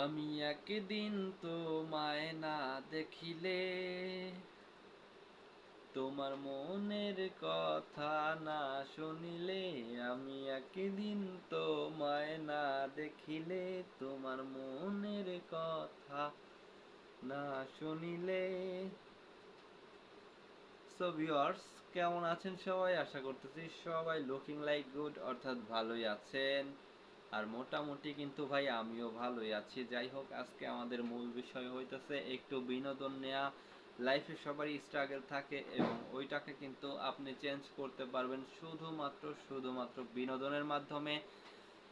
আমি একদিন তোমায় না দেখিলে তোমার মনের কথা না শুনিলে, আমি একদিন তোমায় না দেখিলে তোমার মনের কথা না শুনিলে। সো ভিউয়ার্স, কেমন আছেন সবাই? আশা করতেছি সবাই লুকিং লাইক গুড, অর্থাৎ ভালোই আছেন। আর মোটামুটি কিন্তু ভাই আমিও ভালোই আছি। যাই হোক, আজকে আমাদের মূল বিষয় হইতেছে একটু বিনোদন নেয়া। লাইফে সবারই স্ট্রাগল থাকে এবং ওইটাকে কিন্তু আপনি চেঞ্জ করতে পারবেন শুধুমাত্র বিনোদনের মাধ্যমে।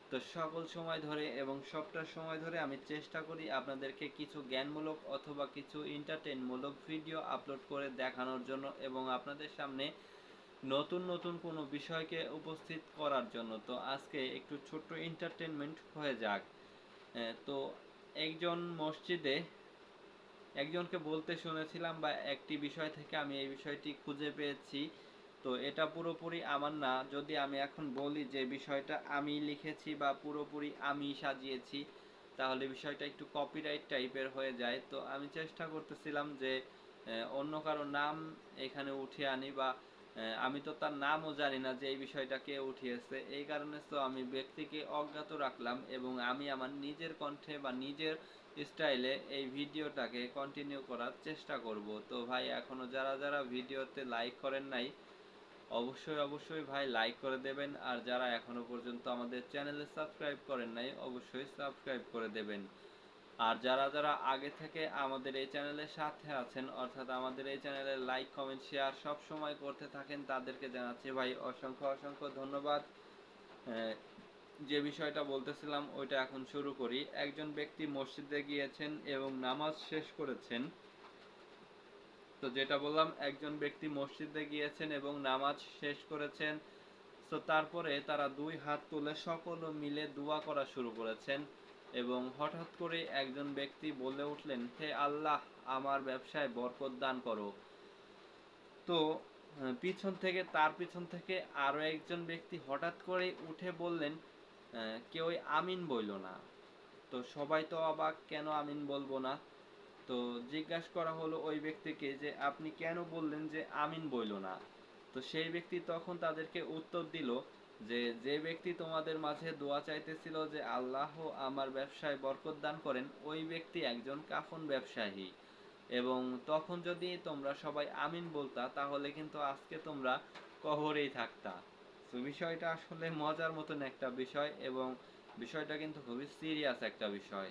তো সকল সময় ধরে এবং সবটা সময় ধরে আমি চেষ্টা করি আপনাদেরকে কিছু জ্ঞানমূলক অথবা কিছু এন্টারটেইনমূলক ভিডিও আপলোড করে দেখানোর জন্য এবং আপনাদের সামনে নতুন নতুন কোনো বিষয়কে উপস্থিত করার জন্য। তো আজকে একটু ছোট্ট এন্টারটেনমেন্ট হয়ে যাক। তো একজন মসজিদে একজনকে বলতে শুনেছিলাম, বা একটি বিষয় থেকে আমি এই বিষয়টি খুঁজে পেয়েছি। তো এটা পুরোপুরি আমার না, যদি আমি এখন বলি যে বিষয়টা আমি লিখেছি বা পুরোপুরি আমি সাজিয়েছি, তাহলে বিষয়টা একটু কপিরাইট টাইপের হয়ে যায়। তো আমি চেষ্টা করতেছিলাম যে অন্য কারো নাম এখানে উঠিয়ে আনি, বা আমি তো তার নামও জানি না যে এই বিষয়টা কে উঠিয়েছে। এই কারণে তো আমি ব্যক্তিকে অজ্ঞাত রাখলাম এবং আমি আমার নিজের কণ্ঠে বা নিজের স্টাইলে এই ভিডিওটাকে কন্টিনিউ করার চেষ্টা করব। তো ভাই, এখনো যারা যারা ভিডিওতে লাইক করেন নাই, অবশ্যই ভাই লাইক করে দেবেন। আর যারা এখনো পর্যন্ত আমাদের চ্যানেলে সাবস্ক্রাইব করেন নাই, অবশ্যই সাবস্ক্রাইব করে দেবেন। আর যারা যারা আগে থেকে আমাদের এই চ্যানেলের সাথে আছেন, অর্থাৎ আমাদের এই চ্যানেলের লাইক কমেন্ট শেয়ার সব সময় করতে থাকেন, তাদেরকে জানাচ্ছি ভাই অসংখ্য ধন্যবাদ। যে বিষয়টা বলতেছিলাম ওইটা এখন শুরু করি। একজন ব্যক্তি মসজিদে গিয়েছেন এবং নামাজ শেষ করেছেন। তো যেটা বললাম, একজন ব্যক্তি মসজিদে গিয়েছেন এবং নামাজ শেষ করেছেন। তো তারপরে তারা দুই হাত তুলে সকল মিলে দোয়া করা শুরু করেছেন এবং হঠাৎ করে একজন ব্যক্তি বলে উঠলেন, হে আল্লাহ, আমার ব্যবসায় বরকত দান করো। তো তার পিছন থেকে আরো একজন ব্যক্তি হঠাৎ করে উঠে বললেন, কেউই আমিন বইল না। তো সবাই তো অবাক, কেন আমিন বলবো না? তো জিজ্ঞাসা করা হলো ওই ব্যক্তিকে যে আপনি কেন বললেন যে আমিন বইল না? তো সেই ব্যক্তি তখন তাদেরকে উত্তর দিল যে যে ব্যক্তি তোমাদের মাঝে দোয়া চাইতেছিল যে আল্লাহ আমার ব্যবসায় বরকত দান করেন, ওই ব্যক্তি একজন কাফন ব্যবসায়ী। এবং তখন যদি তোমরা সবাই আমিন বলতা, তাহলে কিন্তু আজকে তোমরা কবরেই থাকতা। তো বিষয়টা আসলে মজার মতন একটা বিষয় এবং বিষয়টা কিন্তু খুবই সিরিয়াস একটা বিষয়।